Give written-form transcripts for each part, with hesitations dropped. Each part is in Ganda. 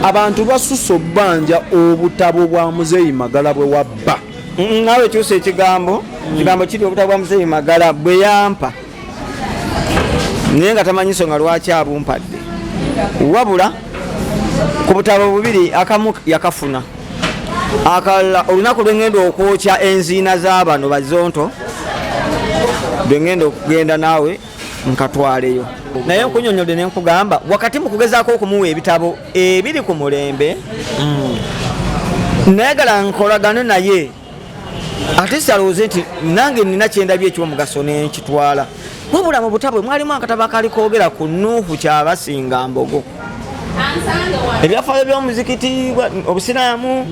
abantu basusse obbanja obutabo bwa Muzeeyi Magala bwe wabba. Nawe kyusa ekigambo kiri obutabo bwa Muzeeyi Magala bwe yampa naye nga tamanyi nsonga lwaki abumpadde, wabula ku butabo bubiri akamu yakafuna, akalala olunaku lwengenda okwokya enziina z'abano bazonto lwengenda okugenda naawe nkatwaleyo. Naye nkunyonyodde ne nkugamba wakati mu kugezaako okumuwa ebitabo ebiri ku mulembe nayagala nkolagane naye ate salooze nti nange nina kyendabye eky'omugaso nenkitwala. Wabula mu butabo mwalimu akatabo akali koogera ku Nuuhu Kyabasinga Mbogo, ebyafaayo by'omuzikiti obusiraamu.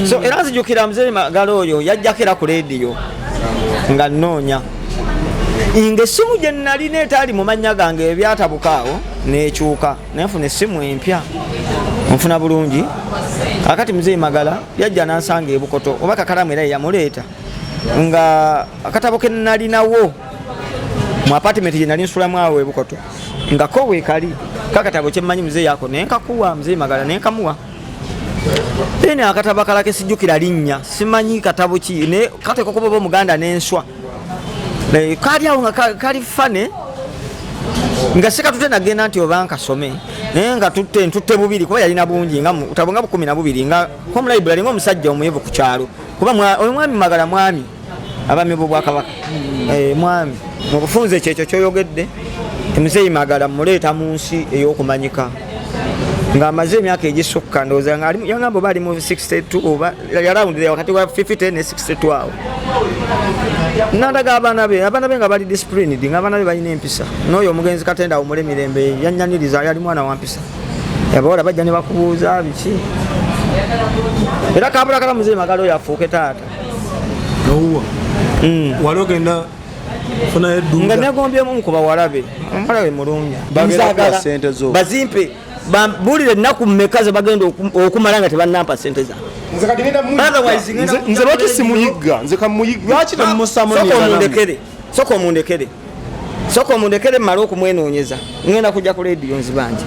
So era nzijukira Muzeeyi Magala oyo yajjako era ku leediyo nga nnoonya ng'essimu gye nalina etaali mu mannya gange ebyatabukaawo neekyuka nenfuna essimu empya nfuna bulungi. Akati Muzeeyi Magala yajja nansanga e Bukoto oba kakalamu era yamuleeta nga akatabo ke nalinawo mu apartment gye nali nsulamu awo e Bukoto nga ko weekali kakatabo kyemmanyi Muzeeyi ako nenkakuwa Muzeeyi Magala nenkamuwa. Ene akatabo akalake sijjukira linnya simanyi katabo ki ne kateko kuboba Omuganda n'enswa kali awo nga kali fane nga sikatute nagenda nti oba nkasome naye nga ntutte bubiri kuba yalina bungi nga butabo nga 12 nga home library ng'omusajja omuyevu ku kyalo kuba omwami Magala mwami abami b'Obwakabaka mwami mu bufunze kyekyo kyoyogedde Muzeeyi Magala muleeta mu nsi ey'okumanyika nga amaze emyaka egisukka ndowooza nga yangamba oba ali mu 62 oba yarawundira wakati wa 50 ne 62 awo. Nandaga abaana be nga bali disciplined nga abaana be balina empisa. N'oyo omugenzi Katenda omule mirembe yannyaniriza yali mwana wa mpisa. Abawala bajja ne bakubuuza biki. Era kabula kala Muzeeyi Magala oyo afuuke taata. N'owuwa. Walogenda funa edduga. Nga negombyemu mu kubawala be. Omwala we mulungi. Bagala sente zo. Bazimpe bambulire ennaku mmeka ze bagenda okumala nga tebannampa sente zange. Nze lwaki simuyigga nze kamuyigga lwaki temumusaamu soko omundekere mmale okumwenoonyeza ngenda kujja ku leediyo nzibanje.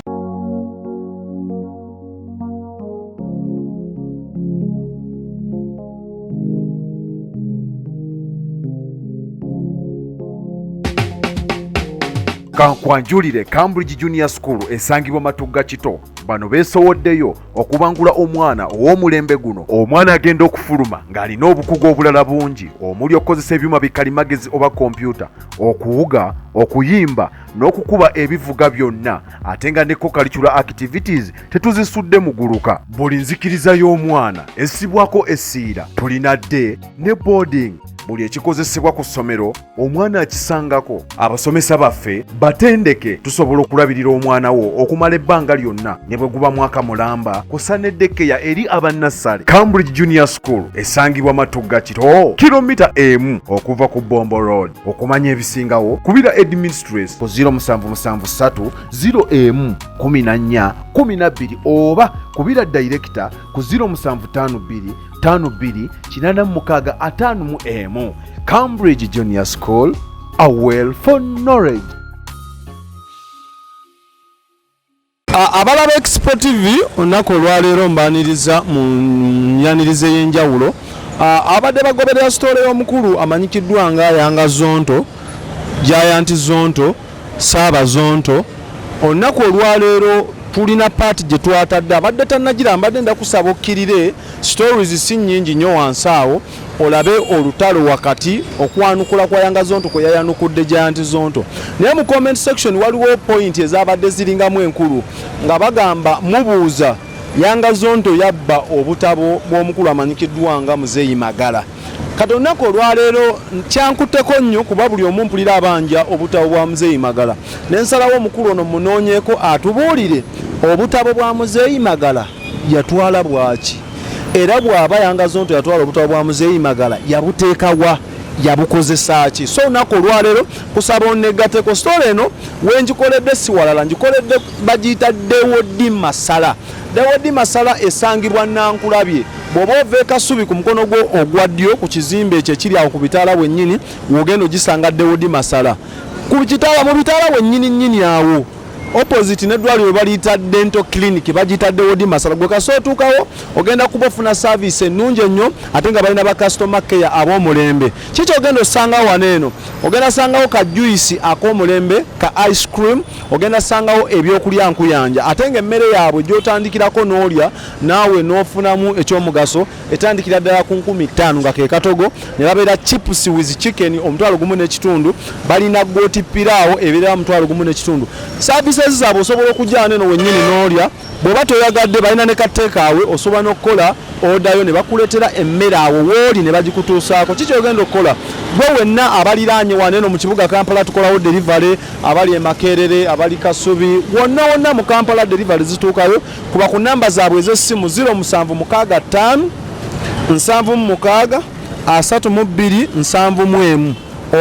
Kankwanjulire Cambridge Junior School esangibwa Matugga Kito bano beesowoddeyo okubangula omwana ow'omulembe guno. Omwana agenda okufuluma ng'alina obukugu obulala bungi omuli okukozesa ebyuma bikalimagezi oba kompyuta, okuwuga, okuyimba n'okukuba ebivuga byonna ate nga ne co-curricular activities tetuzisudde muguluka. Buli nzikiriza y'omwana essibwako essiira, tulina day ne boarding. Buli ekikozesebwa ku ssomero omwana akisangako. Abasomesa baffe batendeke tusobola okulabirira omwana wo okumala ebbanga lyonna ne bwe guba mwaka mulamba kusa neddekeya eri abannassale. Cambridge Junior School esangibwa Matugga Kito kilomita 1 okuva ku Bombo Road. Okumanya ebisingawo kubira administrator ku 0773 01 14 12 oba kubira director ku 0752 52 Cambridge Junior School, a well for knowledge. Abalaba Expo TV onako olwaleero mbaniriza mu nyanirize y'enjawulo. Abadde bagoberera story y'omukulu amanyikiddwa nga Yanga Zonto, Giant Zonto, Saba Zonto. Onako olwaleero tulina part gye twatadde abadde tannagira mbadde ndakusaba okkirire stories si nnyingi nnyo wansi awo olabe olutalo wakati okwanukula kwa Yanga Zonto kwe yayanukudde Giant Zonto. Naye mu comment section waliwo point ezabadde ziringamu enkulu nga bagamba mubuuza Yanga Zonto yabba obutabo bw'omukulu amanyikiddwa nga Muzeeyi Magala. Kati olunaku olwaleero kyankutteko nnyo kuba buli omu mpulira abanja obutabo bwa Muzeeyi Magala. Nensalawo omukulu ono munoonyeeko atubuulire obutabo bwa Muzeeyi Magala yatwala bwaki, era bw'aba Yanga Zonto yatwala obutabo bwa Muzeeyi Magala yabuteekawa, yabukozesa ki. So olunaku olwaleero kusaba onnegateko story eno wenjikoledde si walala, njikoledde bagiyita Dewodi Masala. Dewodi Masala esangibwa Nankulabye. Bw'oba ova Kasubi ku mukono gwo ogwa ddyo ku kizimbe ekyo ekiri awo ku bitaala bwennyini w'ogenda ogisanga Dewodi Masala. Ku kitaala mu bitaala bwennyini nnyini awo opposite n'eddwaliro baliyita dental clinic bagiyitadde wodi masala gwe kasi otuukawo ogenda kuba ofuna service ennungi ennyo ate nga balina ba customer care ab'omulembe kiki ogenda osangawo wano eno ogenda sangawo ka juice ak'omulembe ka ice cream ogenda sangawo ebyokulya nkuyanja ate ng'emmere yaabwe gy'otandikirako n'olya naawe n'ofunamu ekyomugaso etandikira ddala ku 15 nga ke katogo ne babeera chips with chicken omutwalo gumu n'ekitundu balina gooti piraawo ebeera omutwalo gumu n'ekitundu services zaabwe osobola okujja wano eno wennyini n'olya bw'oba toyagadde balina ne kateekaawe osobola n'okukola odayo ne bakuleetera emmere awo wooli ne bagikutuusaako kiki ogenda okukola gwe wenna abaliraanye wano eno mu kibuga Kampala tukolawo delivery abali e Makerere abali Kasubi wonna wonna mu Kampala delivery zituukayo kuba ku namba zaabwe ez'essimu 0765 76 32 71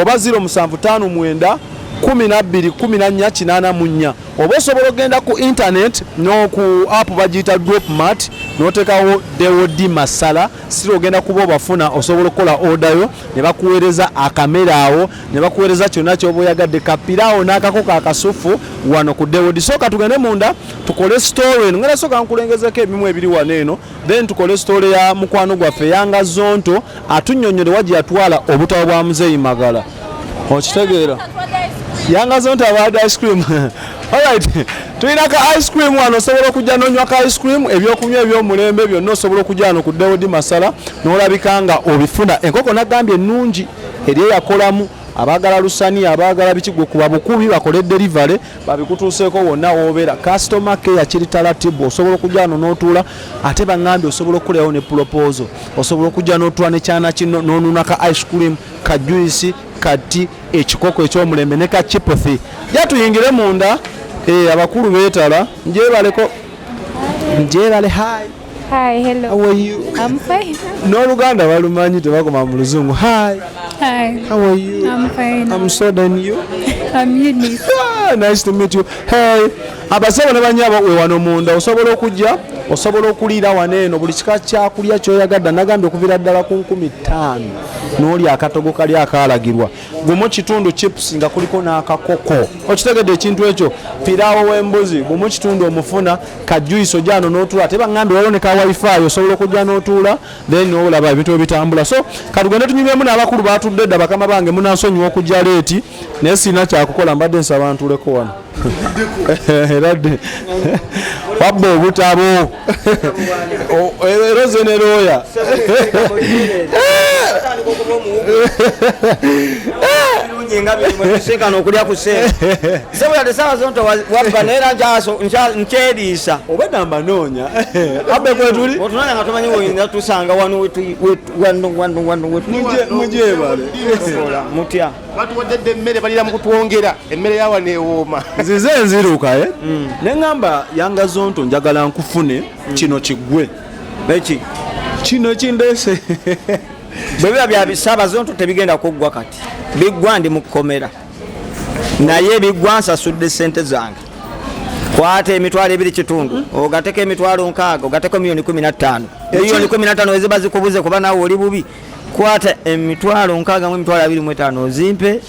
oba 0759 12 oba osobola ogenda ku internet n'oku app bagiyita Dropmart n'oteekawo Dewodi Masala siri ogenda kuba obafuna osobola okukola odayo ne bakuweereza akamera awo ne bakuweereza kyonna ky'oba oyagadde kapiraawo n'akakoko akasufu wano ku Dewodi sooka tugende munda tukole story eno ngenda sooka nkulengezeko ebimu ebiri wano eno then tukole story ya mukwano gwaffe Yanga Zonto atunnyonnyole wagi yatwala obutabo bwa Muzeeyi Magala okitegeera Yanga Zonto abadde ice cream alright tulina ka ice cream wano osobola okujja n'onywa ka ice cream ebyokunywa eby'omulembe byonna osobola okujja wano ku Dewodi Masala n'olabika nga obifuna enkoko nagambye ennungi eri eyakolamu abaagala lusani abaagala bikigwe kuba bukubi bakole delivery babikutuuseeko wonna woobeera customer care kiri talatibu osobola okujja wano n'otuula ate baŋŋambye osobola okukolewo ne proposal osobola okujja n'otuula ne kyana kino n'onuna ka ice cream ka juice kati ekikoko ekyomulembe ne ka chipothi jatuyingire munda abakulu beetala njebaleko njebale hi Hi, hello. How are you? I'm fine. N'oluganda balumanyi tebakoma mu luzungu hi Hi. how are you? I'm fine. I'm so than you. I'm Eunice. Nice to meet you. Hey, abasaba ne banyabo we wano munda osobola okujja osobola okuliira wano eno buli kika kyakulya kyoyagadde nagambye okuvira ddala ku 15 n'oli akatogo kali akalagirwa gumu kitundu chips nga kuliko n'akakoko okitegedde ekintu ekyo piraawo w'embuzi gumu kitundu omufuna ka juice ojano n'otuula ate baŋŋambye waliwo ne ka wifi osobola okujja n'otuula then n'olaba ebintu ebitambula so katugende tunyumyemu n'abakulu batudde dda bakama bange munansonyiwa okujja leeti naye sirina kyakukola mbadde nsaba ntuleko wano eradde wabba obutabo eroze ne looya okulya ku ssente sebulade saawa zonto wabba naye nkyeriisa oba namba noonya abbe kwetuli otunanya nga tomanyi woyinza tusanga wano mujebale mutya batuwadde emmere balira mu kutwongera emmere yawa neewooma nzize nziruka ne ŋŋamba Yanga Zonto njagala nkufune kino kiggwe eki kino kindeese bwe biba bya bisaba zonto tebigenda kuggwa kati biggwa ndi mu kkomera naye biggwa nsasudde ssente zange kwata emitwalo 2 kitundu ogateko emitwalo 6 ogateko miliyoni 15 miliyoni 15 eziba zikubuze kuba nawe oli bubi kwata emitwalo 6 mu emitwalo 25 ozimpe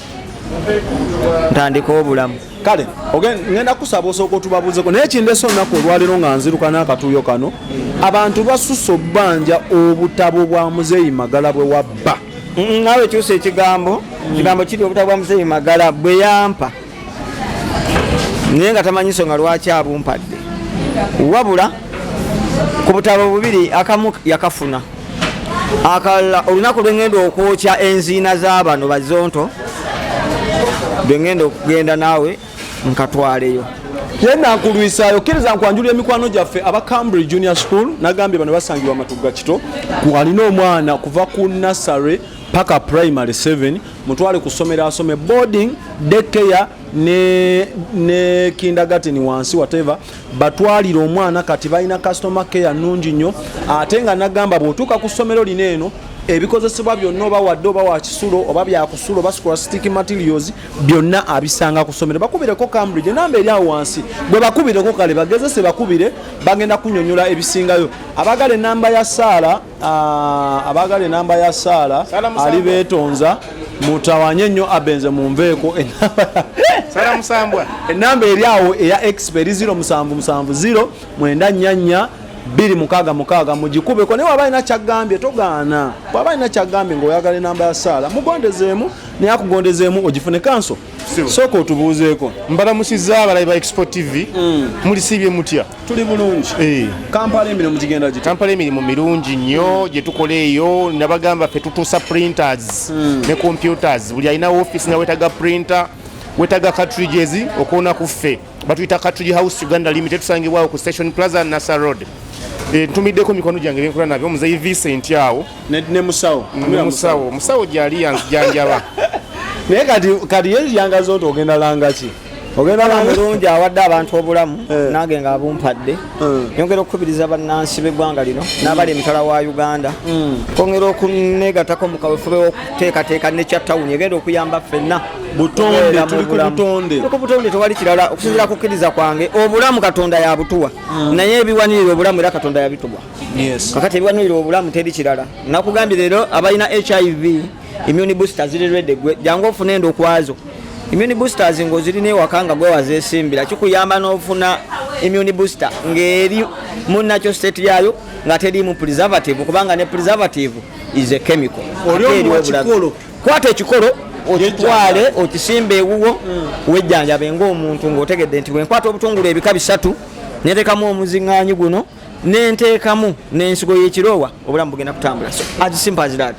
ntandika obulamu kale ngenda kusaba osooka otubabuzeko naye kindeese olunaku olwaleero nga nziruka n'akatuuyo kano abantu basusse obbanja obutabo bwa Muzeeyi Magala bwe wabba nawe kyusa ekigambo kiri obutabo bwa Muzeeyi Magala bwe yampa naye nga tamanyi nsonga lwaki abumpadde wabula ku butabo bubiri akamu yakafuna akalala olunaku lwengenda okwokya enziina z'abano bazonto lwengenda okugenda naawe nkatwaleyo yenna nkulwisaayo kkiriza nkwanjulira emikwano gyaffe aba Cambridge Junior School nagambye bano basangibwa Matugga Kito alina omwana kuva ku nursery paka primary 7 mutwale ku ssomero asome boarding daycare ne kindergarten wansi whatever batwalira omwana kati balina customer care nnungi nnyo ate nga nagamba bw'otuuka ku ssomero lino eno ebikozesebwa byonna oba wadde oba wakisulo oba byakusulo oba scholastic materials byonna abisanga ku ssomero bakubireko Cambridge enamba eri awo wansi bwe bakubireko kale bagezese bakubire bagenda kunnyonnyola ebisingayo abagala enamba ya Saala ali beetonza mutawanye nnyo abenze munveeko Sala Musambwa. enamba eri awo eya expert 0770 944 266 mugikubeko naye waba alina kyagambye togaana bwaba alina kyagambye ng'oyagala enamba ya Saala mugondezeemu naye akugondezeemu ogifune kanso sooka otubuuzeeko. Mbalamusizza abalabi ba Expo TV. Mulisiibye mutya? Tuli bulungi. Kampala emirimu gigenda giti? Kampala emirimu mirungi nnyo gye tukola eyo nabagamba ffe tutuusa printers ne computers buli alina office nga wetaga printer wetaga cartridges okuwona ku ffe batuyita Cartridge House Uganda Limited tusangibwawo ku Station Plaza Nasa Road. Ntumiddeko mikono gyange byenkola nabyo omuzeyi Vincent awo ne musawo gyali yanjaba naye kati ye yangaza oti ogenda langa ki? ogenda mulungi awadde abantu obulamu nange nga abumpadde yongera okukubiriza bannansi b'eggwanga lino n'abali emitala wa Uganda kwongera okunegatako mu kaweefube w'okuteekateeka ne kyattawuni egenda okuyamba ffenna tuli ku butonde tewali kirala okusinziira kukkiriza kwange obulamu Katonda yabutuwa naye ebiwanirira obulamu era Katonda yabituwa kakati ebiwanirira obulamu teri kirala nakugambye leero abalina HIV immune boosters ziriredde gwe jangu ofune endo okwazo immune boosters ng'ozirina ewaka nga gwe wazeesimbira kikuyamba n'ofuna immune booster ng'eri mu natural state yayo nga teriimu preservative kubanga ne preservative is a chemical. Kwata ekikolo okitwale okisimba ewuwo wejjanjabe ng'omuntu ng'otegedde nti wenkwata obutungulu ebika 3 neteekamu omuziŋŋaanyi guno nenteekamu n'ensigo y'ekiroowa obulamu bugenda kutambula as simple as that.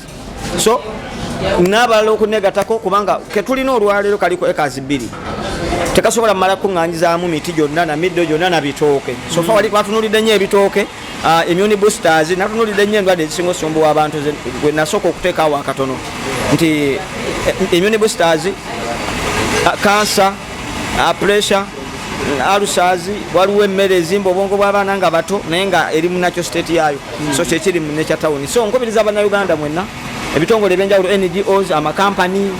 So n'abalala okunegatako kubanga ketulina olwaleero kaliko ekazi 2 tekasobola mala kuŋŋaanyizaamu miti gyonna na middo gyonna na bitooke sofa wali batunulidde nnyo ebitooke immune boosters natunulidde nnyo endwadde ezisinga osumbuwa abantu gwe nasooka okuteekaawo akatono nti immune boosters cancer pressure ulcers waliwo emmere ezimba obwongo bw'abaana nga bato naye nga eri mu natural state yayo so kyekiri mu nature town. So nkubiriza bannayuganda mwenna ebitongole ebyenjawulo NGOs amakampani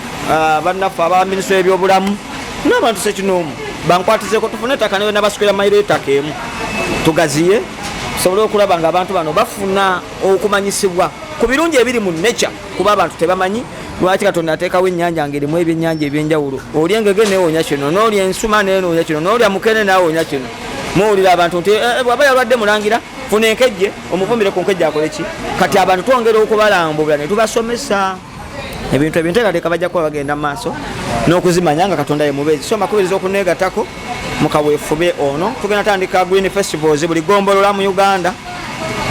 bannaffe aba minisitule y'ebyobulamu n'abantu sekinoomu bankwatizeko tufune ettaka newe nabasukira mayiro ettaka emu tugaziye tusobole okulaba nga abantu bano bafuna okumanyisibwa ku birungi ebiri mu nature kuba abantu tebamanyi lwaki Katonda ateekawo ennyanja ng'erimu ebyennyanja ebyenjawulo olya engege neewonya kino n'olya ensuma neenoonya kino n'olya mukene naawonya kino muwulira abantu nti bwaba yalwadde mulangira funa enkejje omuvumbire ku nkejje akole ki kati abantu twongera okubalambula ne tubasomesa ebintu ebinteekateeka bajja kuba bagenda mu maaso n'okuzimanya nga Katonda ye mubeezi. So makubiriza okuneegatako mu kaweefube ono tugenda tandika green festivals buli gombolola mu Uganda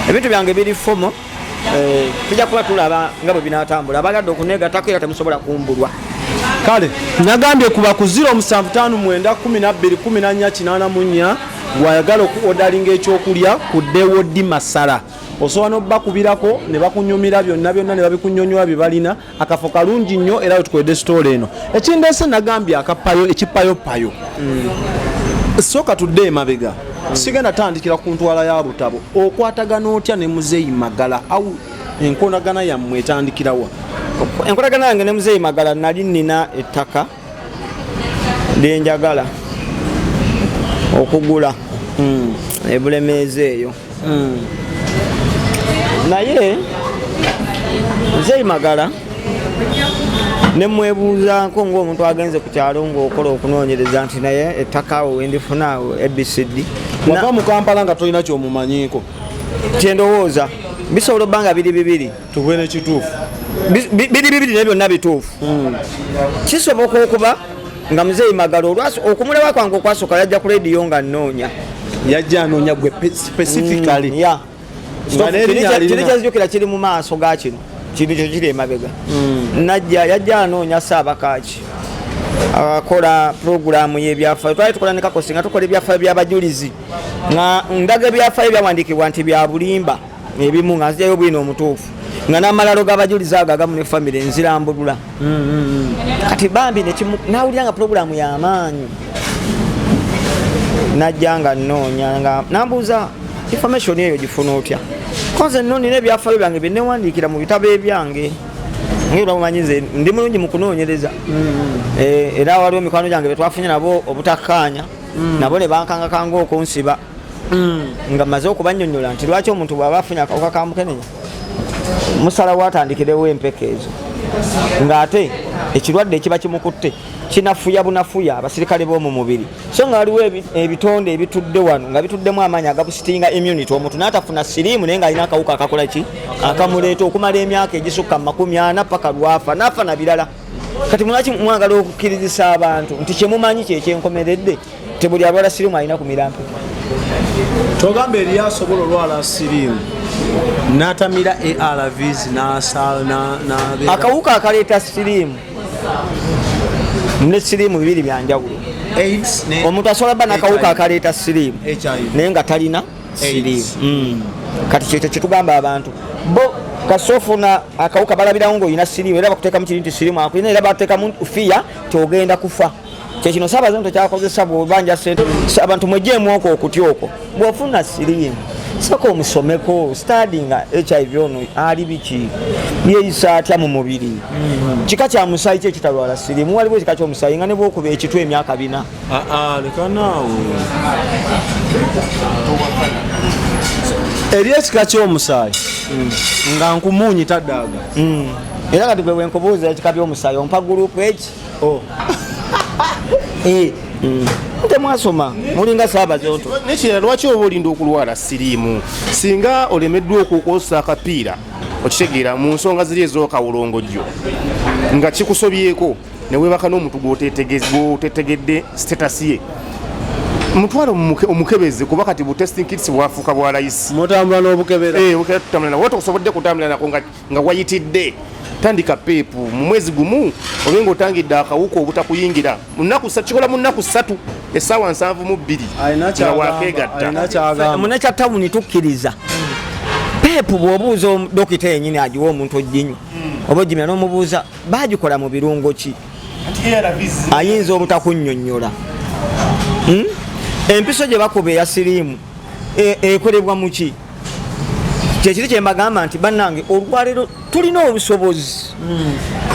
ebintu byange biri fomo tujja kuba tulaba nga bwe binaatambula abagadde okuneegatako era temusobola kumbulwa. Kale nagambye kuba ku 0759121484 gwayagala okuodalinga ekyokulya ku Dewodi Masala osobola n'obbakubirako ne bakunyumira byonna ne babikunyonyola bye balina akafo kalungi nnyo era wetukwedde sitole eno ekindeese nagambye akapayo ekipayopayo sooka tudde emabega sigenda tandikira ku ntwala ya Butabo okwatagana otya ne Muzeeyi Magala au enkonagana yammwe etandikirawa? Enkolagana yange ne Muzeeyi Magala nali nina ettaka lyenjagala okugula ebulemeezi eyo naye Muzeeyi Magala ne mwebuuzaako ng'omuntu agenze ku kyalo ng'okola okunoonyereza nti naye ettaka awo wendifunaawo ABCD wava mu Kampala nga tolina kyomumanyiiko kyendowooza bisobola obbanga biri tuwe nekituufu biri naye byonna bituufu kisoboka okuba nga Muzeeyi Magala okumulaba kwange okwasooka yajja ku lediyo nga nnoonya yajja anoonya gwe specifically kiri kyazijukira kiri mu maaso ga kino kintu kyo kiri emabega yajja anoonya Saabakaaki akola puroguramu y'ebyafaayo twali tukola ne Kakosi nga tukola ebyafaayo by'abajulizi nga ndaga ebyafaayo byawandiikibwa nti bya bulimba ebimu nga nzijjayo bwino omutuufu nga n'amalalo g'abajulizi ago agamu ne famire nzirambulula kati bambi nawulira nga puroguramu y'amaanyi najja nga nnoonya nga nambuuza information eyo gifuna otya konze nno nina ebyafaayo byange bye newandiikira mu bitabo ebyange ngera mumanyi nze ndi mulungi mu kunoonyereza era waliwo mikwano gyange be twafunye nabo obutakkaanya nabo ne bankangakanga okunsiba nga maze okubannyonnyola nti lwaki omuntu bw'aba afunye akawuka ka mukenenya musalawo atandikirewo empeka ezo ng'ate ekirwadde ekiba kimukutte kinafuya bunafuya abasirikale b'omu mubiri so nga waliwo ebitonde ebitudde wano nga bituddemu amaanyi agabusitinga immunity omuntu n'atafuna siriimu naye ng'alina akawuka akakola ki akamuleeta okumala emyaka egisukka mu 40 paka lwafa n'afa na birala kati mulaki mwagala okukkirizisa abantu nti kyemumanyi kyekyenkomeredde tebuli alwala siriimu alina ku mirampe togamba eri asobola olwala siriimu n'atamira ARVs akawuka akaleeta siriimu ne siriimu bibiri byanjawulo omuntu asobola bba n'akawuka akaleeta siriimu naye nga talina siriimu kati kyekyo kyetugamba abantu bo kasofuna akawuka balabirawo ng'olina siriimu era bakuteekamu kiri nti siriimu akulina era bakuteekamu fiya tyogenda kufa kyekino Ssaabazungu kyakozesa bw'obanja sente abantu mwejjeemu okwo okutya okwo bw'ofuna siriimu sooka omusomeko studyinga HIV ono ali biki yeeyisa atya mu mubiri kika kya musaayi ki ekitalwala siriimu waliwo ekika ky'omusaayi nga ne bwokuba ekitwa emyaka 4 lekanaawo eri ekika ky'omusaayi nga nkumuunyi taddaaga era kati gwe bwenkubuuza ekika by'omusaayi ompa gurupu eki temwasoma mulinga Ssaabazungu nekirala lwaki oba olinda okulwala siriimu singa olemeddwa okukozesa akapiira okitegeera mu nsonga ziri ez'okawulongojjo nga kikusobyeko ne weebaka n'omuntu gw'otetegedde status ye mutwale omukebezi kuba kati bu testing kits bwafuuka bwa layisi mutambula n'obukebera tutambula nawo tosobodde kutambula nako nga wayitidde tandika peepu mu mwezi gumu obe ng'otangidde akawuka obutakuyingira kikola mu nnaku 3 essaawa 72 nga wakeegatta munekya tawuni tukkiriza peepu bw'obuuza dokita yenyini agiwa omuntu oginywa oba ogimya n'omubuuza bagikola mu birungo ki ayinza obutakunnyonnyola empiso gye bakuba eya siriimu ekolebwa mu ki kyekiri kyembagamba nti bannange olwaliro tulina obusobozi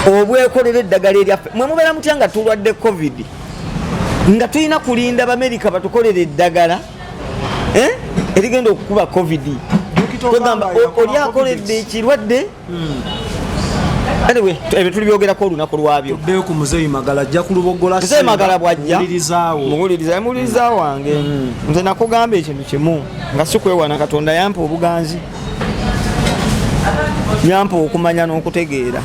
obwekolera eddagala eryaffe mwe mubeera mutya nga tulwadde covid nga tulina kulinda Bamerika batukolera eddagala erigenda okukuba covid kwegamba oli akoledde ekirwadde anyway ebyo tulibyogerako olunaku lwabyo tuddeyo ku Muzeeyi Magala ajja kulubogola Muzeeyi Magala bwajja muwuliriza wange nze nakugamba ekintu kimu nga sikwewana Katonda yampa obuganzi yampa okumanya n'okutegeera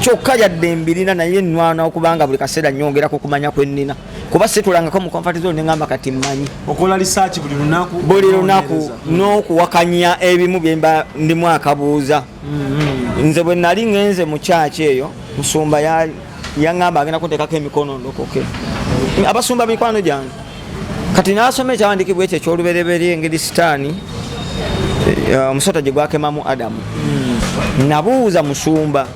kyokka yadde mbirina naye nnwana okubanga buli kaseera nnyongerako kumanya kwennina kuba situlangako mu comfort zone nengamba kati mmanyi okola research buli lunaku n'okuwakanya ebimu byemba ndimu akabuuza nze bwe nali ngenze mu kyaki eyo musumba yaŋŋamba agenda kunteekako emikono ndokoke abasumba mikwano gyange kati nasoma ekyawandikibwa ekyo ekyolubereberye engeri sitaani omusota gye gwakemamu Adamu nabuuza musumba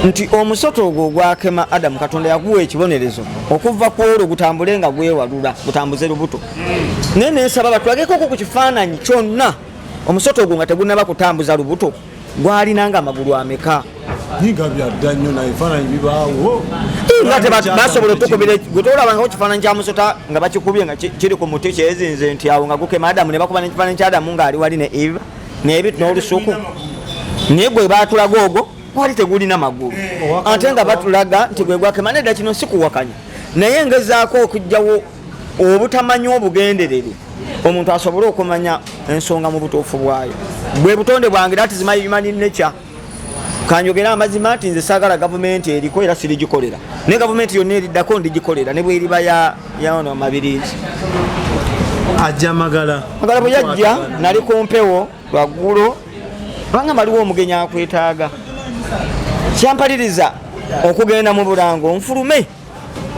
nti omusota ogwo gwakema Adamu Katonda yaguwa ekibonerezo okuva ku olwo gutambule nga gwewalula gutambuze lubuto naye nensaba batulageko ku kifaananyi kyonna omusota ogwo nga tegunaba kutambuza lubuto gwalinanga amagulu ameka niga byadda nnyo naye ebifaananyi bibaawo nga basobola otukubira gwetolabangako kifaananyi kya musota nga bakikubye nga kiri ku muti kyezinze nti awo nga gukema Adamu ne bakuba n'ekifaananyi kya Adamu ng'ali wali ne Eva n'ebitu n'olusuku naye gwe baatulaga ogwo wali tegulina magulu ate nga batulaga nti gwe gwakema nedda kino si kuwakanya naye ngezaako okugjawo obutamanya obugenderere omuntu asobole okumanya ensonga mu butuufu bwayo bwe butonde bwange that is my human nature kanjogera amazima nti nze saagala gavumenti eriko era sirigikolera naye gavumenti yonna eriddako ndigikolera ne bweriba yaono amabirizi ajja Magala bwe yajja nali ku mpewo lwaggulo banga maliwo omugenyi akwetaaga kyampaliriza okugenda mu Bulango nfulume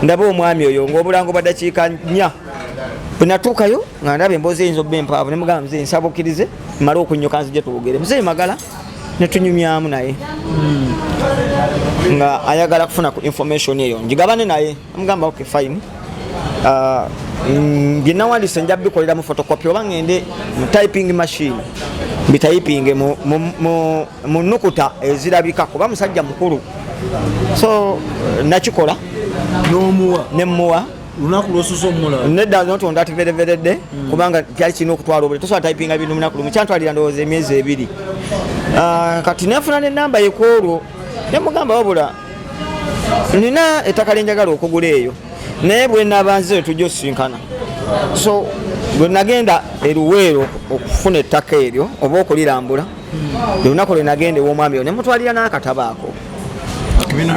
ndabe omwami oyo ng'Obulango badakiika 4 bwe natuukayo nga ndaba emboozi eyinza obba empaavu ne mugamba Muzeeyi nsaba okkirize mmale okunnyoka nzije tuwogere Muzeeyi Magala ne tunyumyamu naye nga ayagala kufuna ku information eyo njigabane naye amugamba okay fine bye nawandiise nja bikolera mu photocopy oba ngende mu typing machine bitayipinge mu nukuta ezirabika kuba musajja mukulu so nakikola n'omuwa nemuwa lunaku lwosusa omulala nedda notonda ativereveredde kubanga kyali kirina okutwala obule tosobola typinga bintu lunaku lumu kyantwalira ndowooza emyezi 2 kati nefuna n'ennamba yekwolwo nemugamba wabula nina ettaka lyenjagala okugula eyo naye bwe nabanze tujja sinkana so bwe nagenda eruweero okufuna ettaka eryo oba okulirambula lunaku lwe nagenda ew'omwami oyo ne mutwalira n'akatabo ako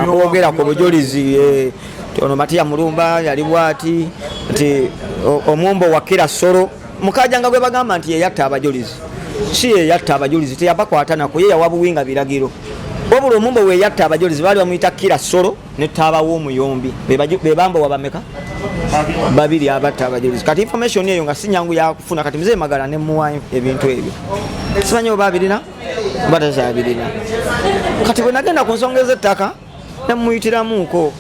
akwogera ku bujulizi ono Matiya Mulumba yali bwati nti omumbo wa kira solo mukajanga gwe bagamba nti yeyatta abajulizi si yeyatta abajulizi teyabakwata nako ye yawa buwinga biragiro wabula omumbo we yatta abajulizi bali bamuyita kira solo ne taba w'omuyombi be bamba wabameka babiri abatta abajulizi kati information eyo nga sinyangu ya kufuna kati mzee Magala ne muwa ebintu ebyo sibanyo babirina batazabirina kati bwe nagenda ku nsonga ez'ettaka ne muyitiramuko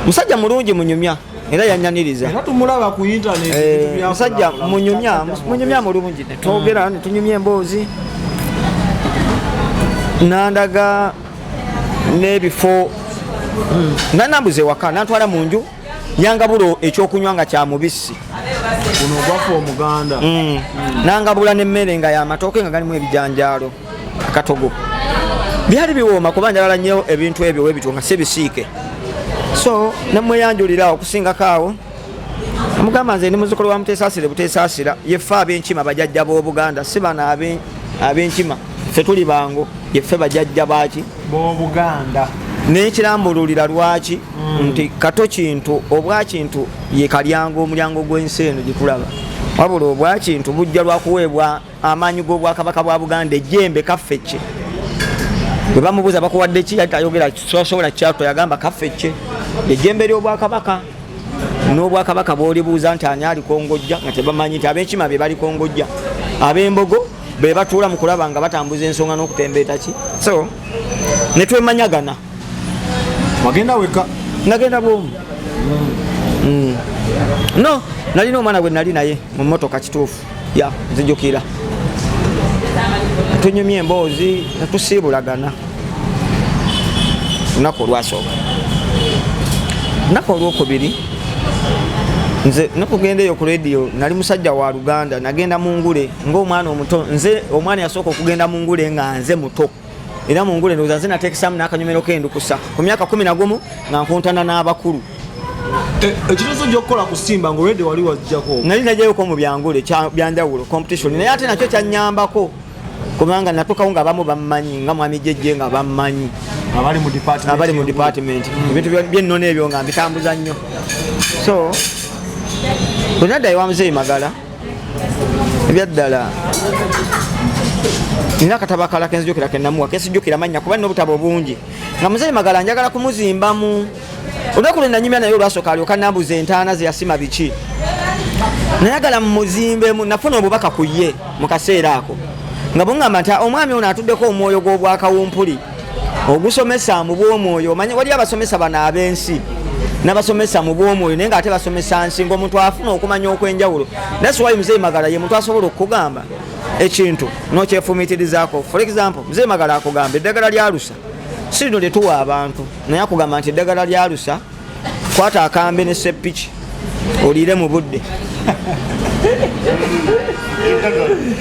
musajja mulungi munyumya era yanyaniriza era tumulaba ku internet musajja munyumya mulungi ne twogera ne tunyumya emboozi nandaga n'ebifo nanambuze waka nantwala mu nju yangabulo ekyokunywa nga kya mubisi kuno gwafa omuganda nangabula n'emmere nga y'amatooke nga galimu ebijanjaalo akatogo byali biwooma kuba njagala nnyo ebintu ebyo webityo nga si bisiike so nemweyanjulira okusingako awo amugamba nze ndi muzzukulu wa Muteesaasire Buteesaasira yeffe ab'enkima bajajja b'Obuganda si bano ab'enkima ffe tuli bango yeffe bajajja baki b'Obuganda n'ekirambululira lwaki nti kato kintu obwa kintu ye kalyango omulyango gw'ensi eno gitulaba wabula obwa kintu bujja lwakuweebwa amaanyi g'Obwakabaka bwa Buganda ejjembe kaffecce bwe bamubuuza bakuwadde ki ayogera sosobola kyatto yagamba kaffecce ejjembe ly'Obwakabaka n'Obwakabaka bw'olibuuza nti ani alikongojja nga tebamanyi nti ab'enkima be balikongojja ab'embogo be batuula mu kulaba nga batambuza ensonga n'okutembeeta ki so ne twemanyagana wagenda weka nagenda bwomu no nalina omwana gwe nali naye mu mmotoka kituufu ya nzijukira tunyumya emboozi netusiibulagana lunaku olwasooka lunaku olwokubiri nze nakugenda eyo ku radio nali musajja wa Luganda nagenda mu ngule ng'omwana omuto nze omwana yasooka okugenda mu ngule nga nze muto era mu ngule ndowooza nze nateekesamu n'akanyomero k'endukusa ku myaka 11 nga nkuntana n'abakulu ekiteeso gy'okukola ku Simba ng'olwedde wali wajjako nali najjayoko mu byangule byanjawulo competition naye ate nakyo kyannyambako kubanga natukawo nga abamu bammanyi nga mwami jjejje nga bammanyi abali mu department ebintu byennona ebyo nga mbitambuza nnyo so bwe nadda ewa Muzeeyi Magala ebyaddala nina akatabo akalala kenzijukira kenamuwa kesijukira mannya kuba nina obutabo bungi nga Muzeeyi Magala njagala kumuzimbamu olunaku lwe nanyumya naye olwasooka alyoka nambuza entaana ze yasima biki nayagala mumuzimbemu nafuna obubaka ku ye mu kaseera ako nga bungamba nti omwami ono atuddeko omwoyo gw'obwakawumpuli ogusomesa mu bw'omwoyo omanyi wali abasomesa bano ab'ensi n'abasomesa mu bw'omwoyo naye ng'ate basomesa nsi ng'omuntu afuna okumanya okw'enjawulo naye siwayi Muzeeyi Magala ye muntu asobola okukugamba ekintu n'okyefumiitirizaako for example Muzeeyi Magala akugamba eddagala lya Alusa si lino lyetuwa abantu naye akugamba nti eddagala lya Alusa kwata akambe ne seppiki oliire mu budde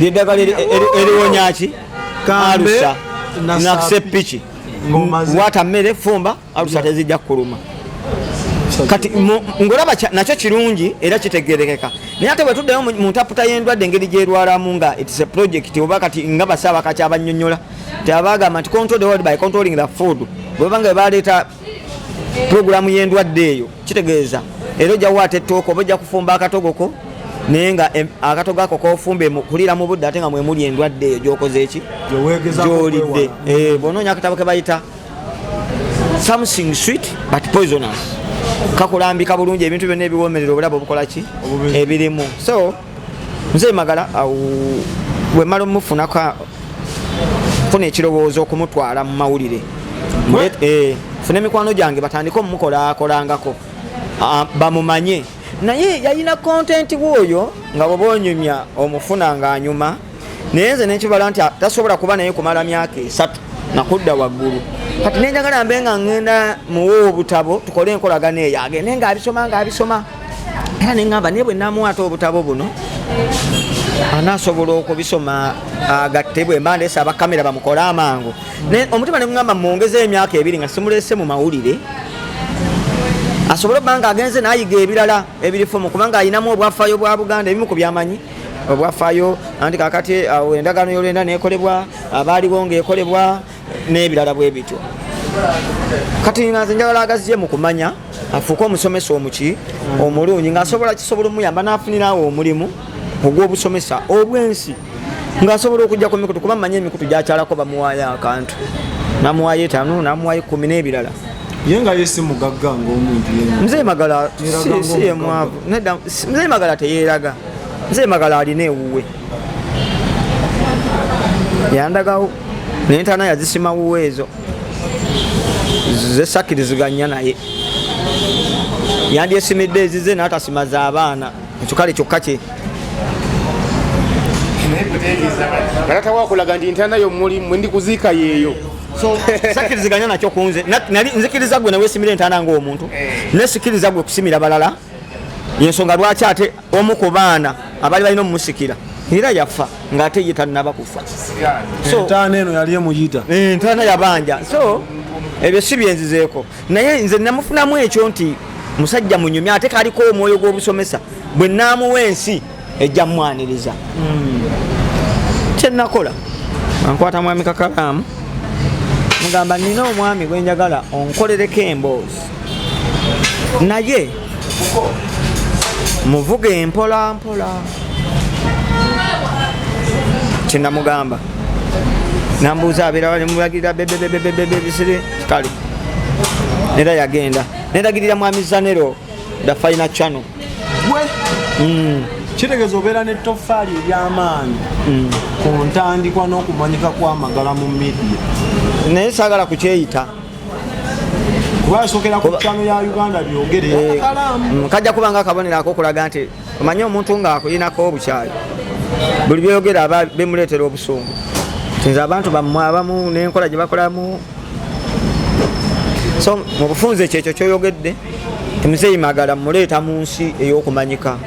lyeddagala eriwonyaki Alusa naseppiki wata mmere fumba Alusa tezijja kuluma kati ngolaba nakyo kirungi era kitegerekeka naye ate bwe tuddayo mu ntaputa y'endwadde engeri gyerwalamu nga it's a project oba kati nga basaabaka kyabanyonnyola tyabagamba nti control the world by controlling the food bwebanga baleeta programu y'endwadde eyo kitegeeza era ojja waata ettooka oba ojja kufumba akatogoko naye nga akatogo ako kofumbe kulira mu budde ate nga mwemuli endwadde eyo gyokoze eki gyolidde bwonoonya akatabo ke bayita something sweet but poisonous kakulambika bulungi ebintu byonna ebiwoomerera obulabo obukola ki ebirimu so Muzeeyi Magala bwe mala omufunako funa ekirowoozo okumutwala mu mawulire funa emikwano gyange batandike omumukolaakolangako bamumanye naye yalina kontenti bwoyo nga bwoba onyumya omufuna nga anyuma naye nze nekibala nti tasobola kuba naye kumala myaka 3 nakudda waggulu kati nenjagala mbe nga ngenda muwe obutabo tukole enkolagano eyo agende ng'abisoma era neŋŋamba naye bwe namuwaata obutabo buno anasobola okubisoma agattebwe mbandesa abakamera bamukola amangu omutima negugamba mwongeza emyaka 2 nga simulese mu mawulire asobola okubanga agenze nayiga ebirala ebirifomu kubanga ayinamu obwafaayo bwa Buganda ebimu ku byamanyi obwafaayo anti kakati endagaano y'olwenda nekolebwa abaaliwo ngaekolebwa n'ebirala bwe bityo kati nze njagala agaziye mu kumanya afuuke omusomesa omuki omulungi ng'asobola kisobola omuyamba n'afunirawo omulimu ogw'obusomesa obwensi ng'asobola okujja ku mikutu kuba mmanyi emikutu gyakyalako bamuwaayo akantu namuwaayo 5 namuwaayo 10 n'ebirala ye nga yesi mugagga ng'omuntu Mzee Magala si ye mwavu nedda Mzee Magala teyeeraga Mzee Magala alina ewuwe yandagawo n'entaana yazisima wuwe ezo zesakkiriziganya naye yandyesimidde ezize n'atasimaza abaana ekikale kyokka kye Waakulaga nti ntaana yo mwendi kuziika yeeyo sakkiriziganya nakyo kunze nzikiriza gwe neweesimira entaana ng'omuntu nesikiriza gwe kusimira balala yensonga lwaki ate omu ku baana abaali balina omumusikira era yafa ng'ate ye tannaba kufa entaana eno yali emuyita entaana yabanja so ebyo si byenzizeeko naye nze namufunamu ekyo nti musajja munyumi ate kaliko omwoyo gw'obusomesa bwe naamuwa ensi ejja mwaniriza kyenakola ankwata mwami Kakalaamu mugamba nina omwami gwe njagala onkolereko emboozi naye muvuge empola mpola kyenamugamba nambuuza abeera wali mubagirira bebebebebebisire kale era yagenda neragirira mwami Zanero da Final Channel kitegeeza obeera n'ettofaali ery'amaanyi ku ntandikwa n'okumanyika kw'amagala mu media naye saagala kukyeyita kuba yasookera ku ccano ya Uganda byogere kajja kubanga akabonero ak'okulaga nti omanyi omuntu ng'akulinako obukyayi buli byogera aba bemuleetera obusungu nze abantu bammwe abamu n'enkola gye bakolamu so mu bufunze kyekyo kyoyogedde Mzee Magala muleeta mu nsi ey'okumanyika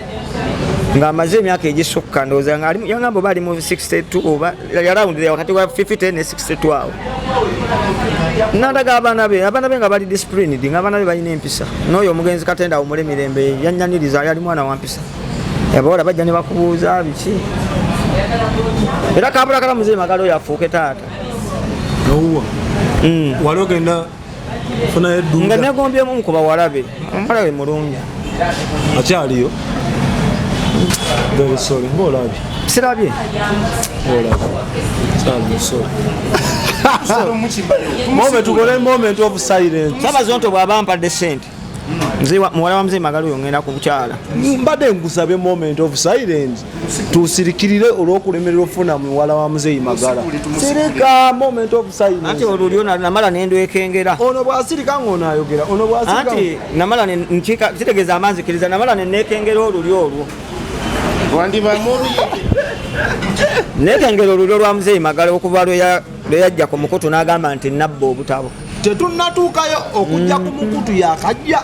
ng'amaze emyaka egisukka ndowooza yangamba oba ali mu 62 oba yarawundira wakati wa 50 ne 62 awo nandaga abaana be nga bali disciplined ng'abaana be balina empisa n'oyo omugenzi Katenda omule mirembe yannyaniriza yali mwana wa mpisa abawala bajja ne bakubuuza biki era kabulakala Mzee Magala oyo afuuke taata nowuwa wali ogenda funayo edduuka nga negombyemu ku bawala be omuwala we mulungi akyaliyo very sorry ng'olabye sirabye moment of silence Sabazonto bw'aba mpadde ssente muwala wa Mzee Magala oyo ngenda ku bukyala mbadde nkusabye moment of silence tusirikirire olw'okulemerera ofuna muwala wa Mzee Magala sirika moment of silence anti olulyo namala nendwekengera ono bwasirika ng'ono ayogera ono bwasirika anti namala nkika kitegeeza amanzikiriza namala nenekengera olulyo olwo nekengera olulyo lwa Mzee Magala okuva lwe yajja ku mukutu n'agamba nti nabba obutabo tetunnatuukayo okujja ku mukutu yakajja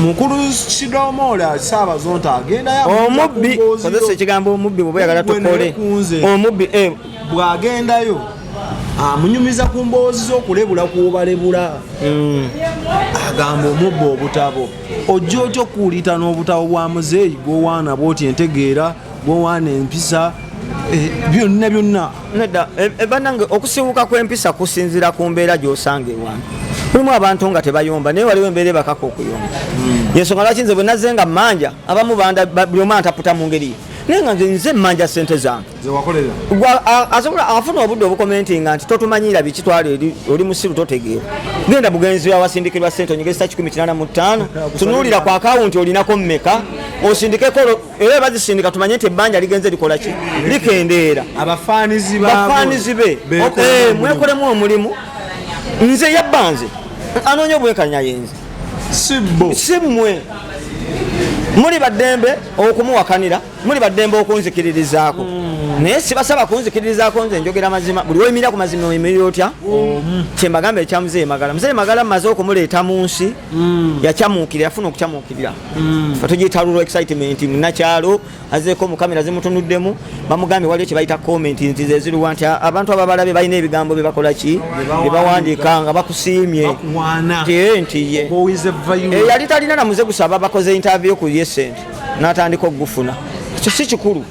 mukulu Sidomola Saabazonto agenda omubbi kozesa ekigambo omubbi bwe yagala tukole omubbi bw'agendayo amunyumiza ku mboozi z'okulebula kw'obalebula agamba omubbi obutabo ojja otya okuwulita n'obutabo bwa muzeeyi gw'owaana bw'oti entegeera gw'owaana empisa byonna nedda bannange okusibuka kw'empisa kusinzira ku mbeera gy'osanga ewange mulimu abantu nga tebayomba naye waliwo embeera ebakako okuyomba yensonga lwaki nze bwe nazze nga mmanja abamu buli omu antaputa mu ngeri naye nga nze mmanja ssente zange asobola afuna obudde obukomentinga nti totumanyira biki twali oli musiru totegeera genda bugenzi wawasindikirwa ssente onyegesa 185 tunuulira ku akawunti olinako mmeka osindikeko era bazisindika tumanye nti ebbanja ligenze likola ki likendeera abafaanizi be mwekolemu omulimu nze yabbanze anoonya obwenkanya yenze si mmwe muli baddembe okumuwakanira muli baddembe okunzikiririzaako naye sibasaba kunzikiririzaako nze njogera mazima buli weyimirira ku mazima oyimirira otya kyembagamba ekya Muzeeyi Magala. Muzeeyi Magala mmaze okumuleeta mu nsi yakyamuukirira yafuna okukyamuukirira fe tugiyita rural excitement munakyalo azeeko mu kamera zimutunuddemu bamugambye waliyo kye bayita comment nti ze ziriwa nti abantu ababalabe balina ebigambo bye bakola ki bye bawandiika nga bakusiimye nti ye yali talina na muze gusaba bakoze interview ku Yesent n'atandika okugufuna ekyo si kikulu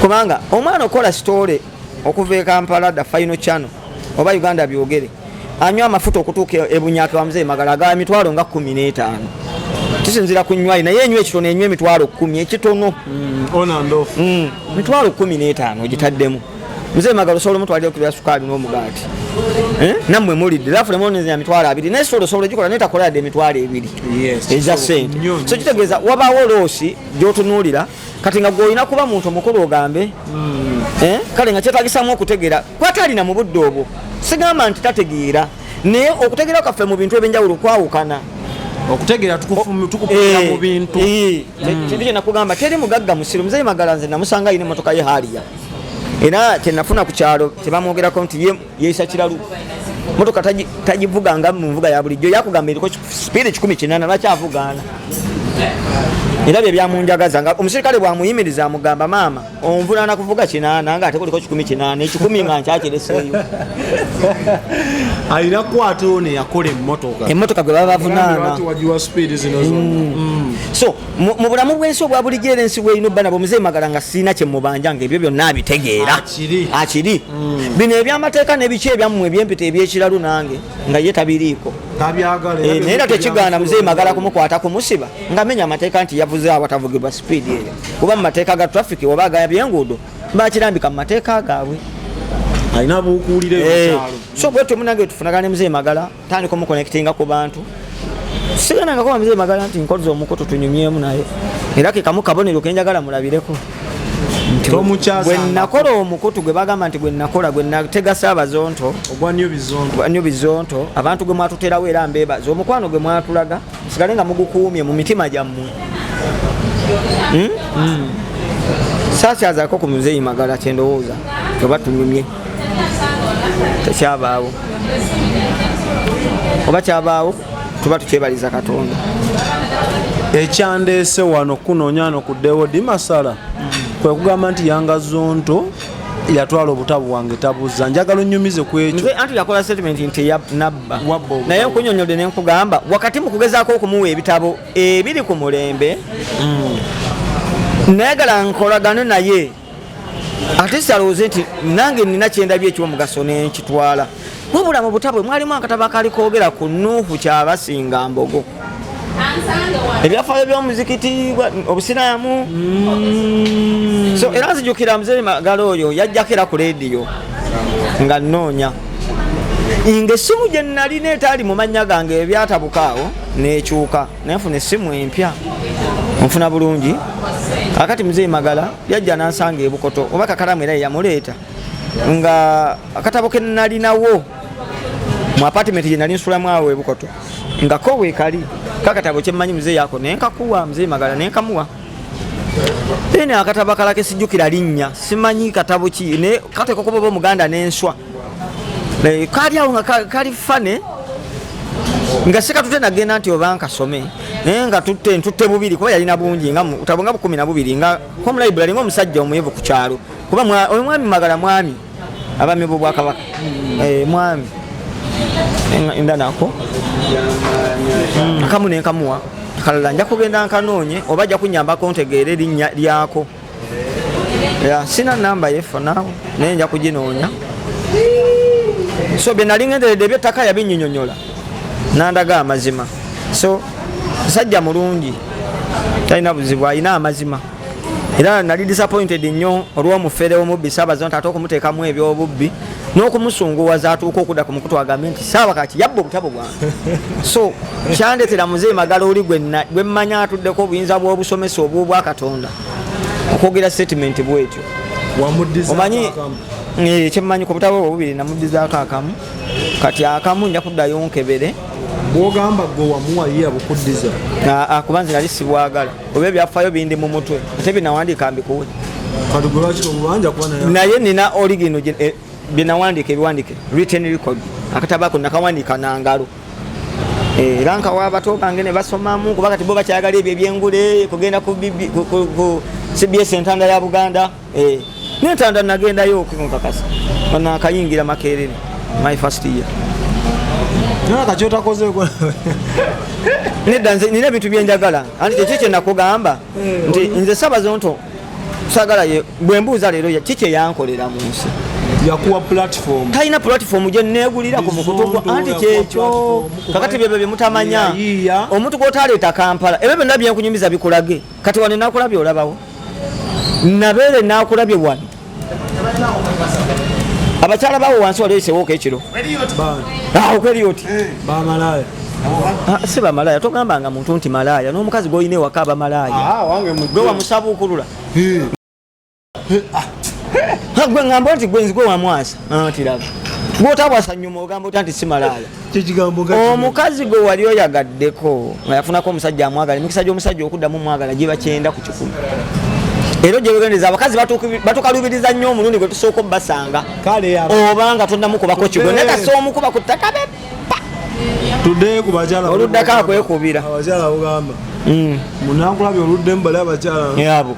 kubanga omwana okola story okuva e Kampala da Final Channel oba Uganda byogere anywa amafuta okutuuka ebunyake wa Muzeeyi Magala aga emitwalo nga 15 tisinzira kunywa naye enywa ekitono enywa emitwalo 10 ekitono mitwalo 15 ogitaddemu Muzeeyi Magala osobola omutwalira okubira sukaali n'omugaati nammwe mulidde lafule moneza mitwalo 2 naye solo gikola netakola yadde emitwalo 2 eza sente so kitegeeza wabaawo loosi gyotunuulira kati nga gwolina kuba muntu omukulu ogambe kale nga kyetagisamu okutegeera kwatalina mu budde obwo sigamba nti tategeera naye okutegeera kwaffe mu bintu ebyenjawulo kwawukana okutegeera tukupira mu bintu kindi kyenakugamba teri mugagga musiru Muzeeyi Magala nze namusanga ayina emmotoka ye Harrier era kyenafuna ku kyalo tebamwogerako nti yeeyisa kiralu motoka tagivuga nga mu nvuga ya bulijjo yakugamba eriko speed 18 lwakyavugaana era bye byamunjagaza nga omusirikale bwamuyimiriza amugamba maama onvulana kuvuga 8 nga ate kuliko 18 ekikumi nga nkyakyereseeyo alina kwata one yakola emmotoka gwe baba bavunaana so mu bulamu bw'ensi obwa bulijjo era ensi bw'erina obba nabo Muzeeyi Magala nga sirina kye mubanja nga ebyo byonna abitegeera akiri bino ebyamateeka n'ebiki ebyammwe ebyempita ebyekiralu nange nga ye tabiriiko naye era tekigaana Muzeeyi Magala kumukwata kumusiba nga menya amateeka nti yavuze awatavugirwa speed eyo kuba mu mateeka ga traffic oba ag'ebyenguudo bakirambika mu mateeka gaabwe alina buukuulire so bwetyo munange tufunagane Muzeeyi Magala tandika omuconnectinga ku bantu sigananga kuba Muzeeyi Magala nti nkoze omukutu tunyumyemu naye era ke kamu kabonero kenjagala mulabireko bwe nakola omukutu gwe bagamba nti bwe nakola gwe natega Saabazonto ogwa New Bizonto abantu gwe mwatuterawo era mbeebaza omukwano gwe mwatulaga sigale nga mugukuumye mu mitima gyammwe saakyazaako ku Muzeeyi Magala kyendowooza oba tunyumye tekyabaawo oba kyabaawo tuba tukyebaliza Katonda ekyandeese wano kunoonya no ku David Masala kwe kugamba nti Yanga Zonto yatwala obutabu wange tabuza njagala onnyumize ku ekyo anti yakola statement nti nabba naye nkunyonyodde ne nkugamba wakati mu kugezaako okumuwa ebitabo ebiri ku mulembe nayagala nkolagane naye ate salowooze nti nange nina kyendabye ekyomugaso nenkitwala wabula mu butabwe mwalimu akatabo akali koogera ku Nuuhu Kyabasinga Mbogo ebyafaayo by'omuzikiti obusiraamu so era nzijukira Muzeeyi Magala oyo yajjako era ku leediyo nga nnoonya ng'essimu gye nalina etaali mu mannya gange ebyatabukaawo neekyuka naye nfuna essimu empya nfuna bulungi akati Muzeeyi Magala yajja n'ansanga ebukoto oba kakalamu era yamuleeta nga akatabo ke nalinawo mu apartment gye nali nsulamu awo ebukoto nga ko weekali kakatabo kyemmanyi Muzeeyi ako nenkakuwa Muzeeyi Magala nenkamuwa ene akatabo akalake sijjukira linnya simanyi katabo ki ne kateko kuba Omuganda n'enswa kali awo nga kali fane nga sikatute nagenda nti oba nkasome naye nga ntutte bubiri kuba yalina bungi nga butabo nga 12 nga home library ng'omusajja omuyevu ku kyalo kuba omwami Magala mwami abami b'Obwakabaka mwami ndanako akamu nenkamuwa kalala nja kugenda nkanoonye oba ajja kunyambako ntegeere erinnya lyako sina namba yefo naawe naye nja kuginoonya so bye nali ngenderedde ebyettaka yabinnyonnyola nandaga amazima so musajja mulungi talina buzibu alina amazima era nali disappointed nnyo olw'omufere omubbi Saabazonto ate okumuteekamu ebyobubbi n'okumusunguwaza atuuka okudda ku mukutu agambe nti saaba kati yabba obutabo bwange so kyandetera Muzeeyi Magala oli gwe mmanya atuddeko obuyinza bw'obusomesa obw'Obwakatonda okwogera statement bwetyo omanyi kyemmanyi ku butabo obwo bubiri namuddizaako akamu kati akamu nja kuddayo nkebere bwogamba gwe wamuwa ye abukuddiza kuba nze nali sibwagala oba ebyafaayo bindi mu mutwe ate binawandiika mbikuwe kati gwe lwaki obanja kuba naye nina origino byenawandiika ebiwandike written record akatabo ako nakawandiika nangalo era nkawa abato bange ne basomamu kuba kati bo bakyayagala ebyo ebyengule kugenda ku CBS entanda ya Buganda n'entanda nagendayo okunkakasa nakayingira Makerere my first year nana kakyotakoze nedda nze nina ebintu byenjagala anti kyekyo nakugamba nti nze Ssabazonto sagala ye bwembuuza leero kiki yankolera mu nsi yakuwa platform talina platform gye neegulira ku mukutu anti kyekyo kakati byebyo byemutamanya omuntu gw'otaleeta Kampala ebyo byonna byenkunyumiza bikulage kati wano nakulabye olabawo nabeere nakulabye wano abakyala bawo wansi waleesewooko ekiro okwerioti bamalaya si bamalaya togambanga muntu nti malaya n'omukazi gw'olina ewaka aba malaya gwe wamusabuukulula gwe ngamba nti gwenzi gwe wamwasa tiraba gw'otabwasa nnyuma ogamba ota nti si malaya omukazi gwe wali oyagaddeko nga yafunako omusajja amwagala emikisa gy'omusajja okuddamu mwagala giba 9 ku 10 era gyewegendeza abakazi batukalubiriza nnyo omulundi gwe tusooka obbasanga obanga tonnamukubako kigo naye kasi omukuba ku ttaka beppa oluddako akwekubira abakyala bugamba munankulabye oludde mbale abakyala yabo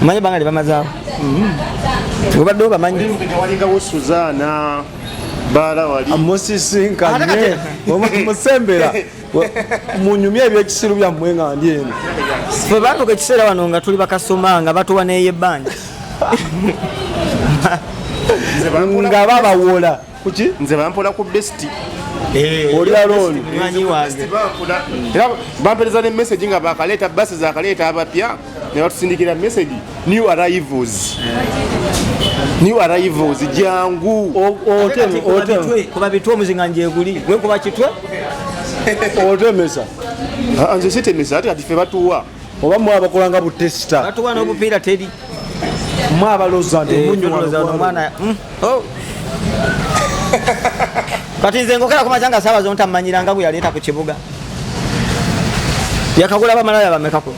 manyi banga libamazaawo obadde obamanyi walingawo Suzana bala wali amusisinkanye musembera munyumye ebyekisiru byammwe nga ndi eno fe bantuka ekiseera wano nga tuli bakasoma nga batuwa neyo ebbanja nga babawola kuki nze bampola ku besti olya looli bampereza ne message nga bakaleeta basi zakaleeta abapya ne batusindikira message new arrivals jangu kuba bitwe omuzinga njeguli gwe kuba kitwe otemesa nze sitemesa ate kati ffe batuwa oba mwe abakolanga butesita batuwa n'obupiira teri mwe abaloza nti omwana kati nze ngokera kumacanga Ssabazonto amanyiranga bwe yaleeta ku kibuga yakagula bamalaya bamekako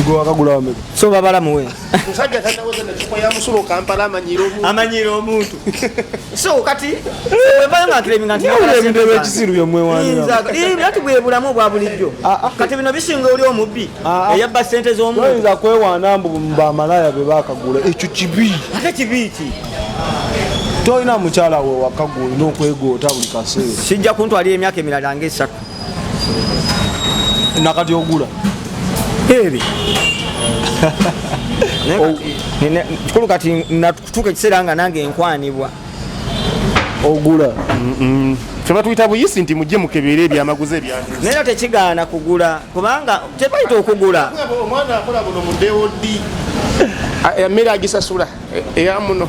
gwe wakagula bameka so babalamuwe musajja tanaweza nakipo ya musulo Kampala amanyira omuntu so kati webayongakireminga ntiebintu ekisiru byomwewanira ati bwe bulamu bwa bulijjo kati bino bisinga oli omubbi eyabba ssente z'omuntu oyinza kwewaana mbu bamalaya be bakagula ekyo kibi ate kibi ki tolina mukyala we wakagula olina okwegoota buli kaseera sijja kuntwalira emyaka emirala nga 3 nakati ogula eri kikulu kati natutuuka ekiseera nga nange enkwanibwa ogula ffe batuyita buyisi nti mujje mukebeere ebyamaguzi ebyange naye tekigaana kugula kubanga tebayita okugula omwana akola buno mu DOD emmere agisasula eya muno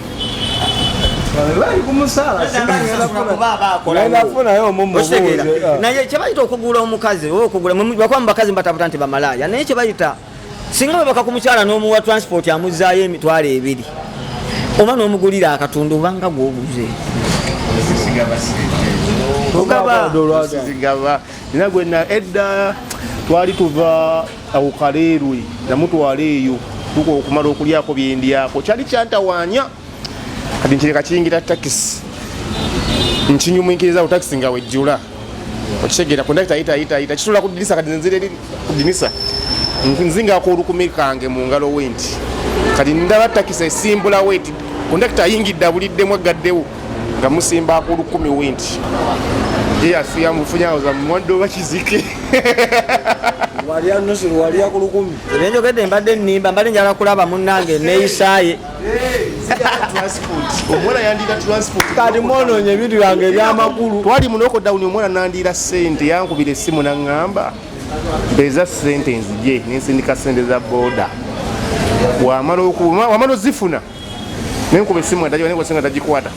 naye kyebayita okugula omukazi bakuba mu bakazi mbataputa nti bamalaya naye kyebayita singa webaka ku mukyala n'omuwa transport amuzaayo emitwalo 2 oba n'omugulira akatundu obanga gwoguze ogaba nina gwena edda twali tuva awo Kaleerwe namutwala eyo tuka okumala okulyako byendyako kyali kyantawaanya kati nkireka kiyingira takisi nkinyumwikiriza ku takisi nga wejjula okitegeera kondakita ayita kitula ku ddirisa kati nzire eri ku ddinisa nzingako olukumi kange mu ngalo wenti kati ndaba takisi esimbula wenti kondakita ayingidde abuliddemu agaddewo nga musimbako olukumi wenti yeyasiya mufunyawoza mumwadde oba kizike walya nusuru walya ku 10 ebyenjogedde mbadde nnimba mbadde njala kulaba munnange neeyisaaye omwana yandiira transport kati mwonoonye ebintu byange ebyamakulu twali munokodawuni omwana nandiira sente yankubira essimu naŋŋamba mpeeza sente nzije nensindika sente za booda wamala ozifuna nenkuba essimu nga tagikwata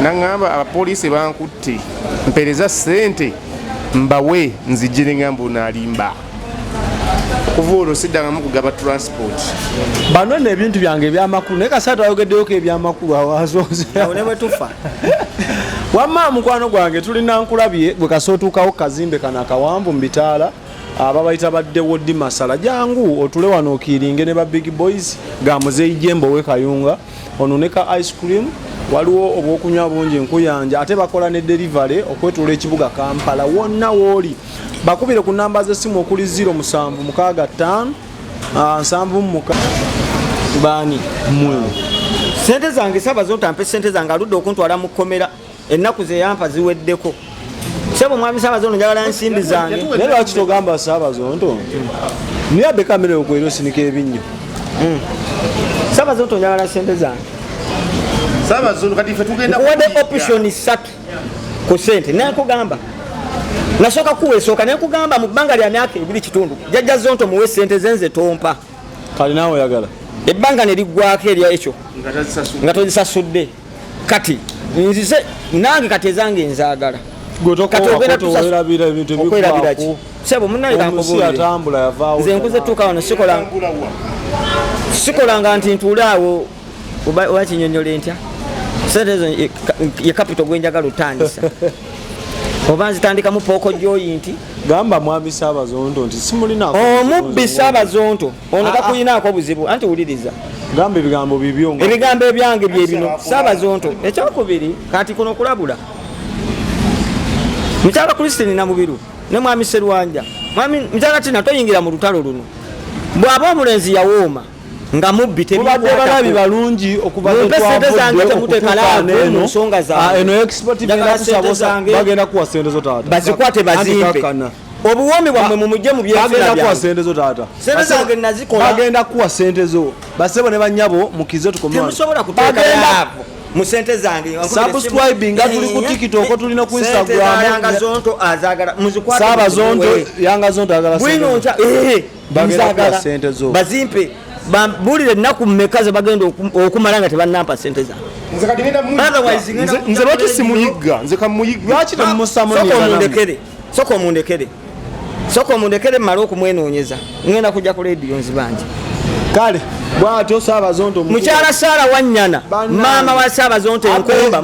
naŋŋamba abapoliisi bankutte mpeereza sente mbawe nzije neŋŋamba onaalimba kuvuulo siddangamu kugaba transport. bano n'ebintu byange ebyamakulu naye kasatu ayogeddeyoko ebyamakulu awazooze ne bwe tufa wamma mukwano gwange tulina nkulabye gwe kasootuukawo kazimbe kano akawanvu mu bitaala ababayita badde woddi masala jangu otule wano okiiringe ne ba big boys ga muzeeyi jembo we kayunga ononeka ice cream waliwo obwokunywa bungi nkuyanja ate bakola ne delivery okwetula ekibuga Kampala wonna wooli bakubire ku namba z'essimu okuli 0765 7 baani mwe sente zange saba zontampe sente zange aludde okuntwala mu kkomera ennaku ze yampa ziweddeko sebo mwami saba zono njagala nsimbi zange naye lwaki togamba saba zonto niye abbe kamera okwera osinika ebinnyo saba zonto njagala sente zange Saba zulu kati ife tugenda kuwadde option 3 ku sente nankugamba nasooka kuweesooka nankugamba mu bbanga lya myaka 2.5 jjajja zonto muwe sente zenze tompa kale naawe oyagala ebbanga ne liggwako erya ekyo nga tozisasudde kati nzize nange kati ezange nzaagala okwerabira ebintu ebikwerabiraki sebo munaye atambula yavaawo nze nkuze tuuka wano sikolanga nti ntuulaawo oba kinyonyole ntya sente ezo ye capital gwenjagala otandisa oba nzitandikamu pooko joyinti gamba mwami Saabazonto nti simulinako omubbi Saabazonto ono takuyinaako buzibu anti wuliriza gamba ebigambo bibyo ebigambo ebyange bye bino Saabazonto ekyokubiri kati kuno kulabula mukyala Christine Namubiru ne mwami Serwanja mwami mukyala Tina toyingira mu lutalo luno bw'aba omulenzi yawooma nga mubbi tebibadde balabi balungi okuva eno nsonga zaabwe eno export bagenda kuwa sente zo taata bazikwate bazimpe obuwoomi bwammwe mumujje mu bagenda kuwa sente zo taata sente zange nazikola bagenda kuwa sente zo basebo ne banyabo mukize tukomana temusobola kuteeka yaavu mu sente zange subscribing nga tuli ku TikTok tulina ku Instagram yanga zonto azagala muzikwate Saabazonto yanga zonto agala bwino ncha bagenda kuwa sente zo bazimpe bambulire ennaku mmekaze bagenda okumala nga tebannampa sente zange nze lwaki simuyigga nze kamuyigga lwaki temumusaamu soko mundekere mmale okumwenoonyeza ngenda kujja ku lediyo nzibanje kale bwatyo Saabazonto mukyala Saara Wanyana maama wa Saabazonto enkumba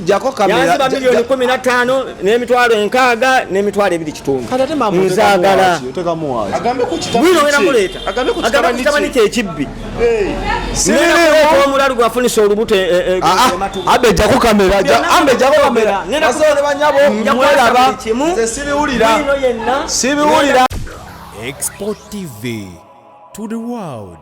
jako kamera yanziba milioni 15 n'emitwalo 6 n'emitwalo 2.5 nzaagala bwino ngenda muleeta agambe kukitabani kyekibbi omulalu gwafunisa olubuto abe jako kamera asole banyabo mweraba nze sibiwulira Export TV to the world.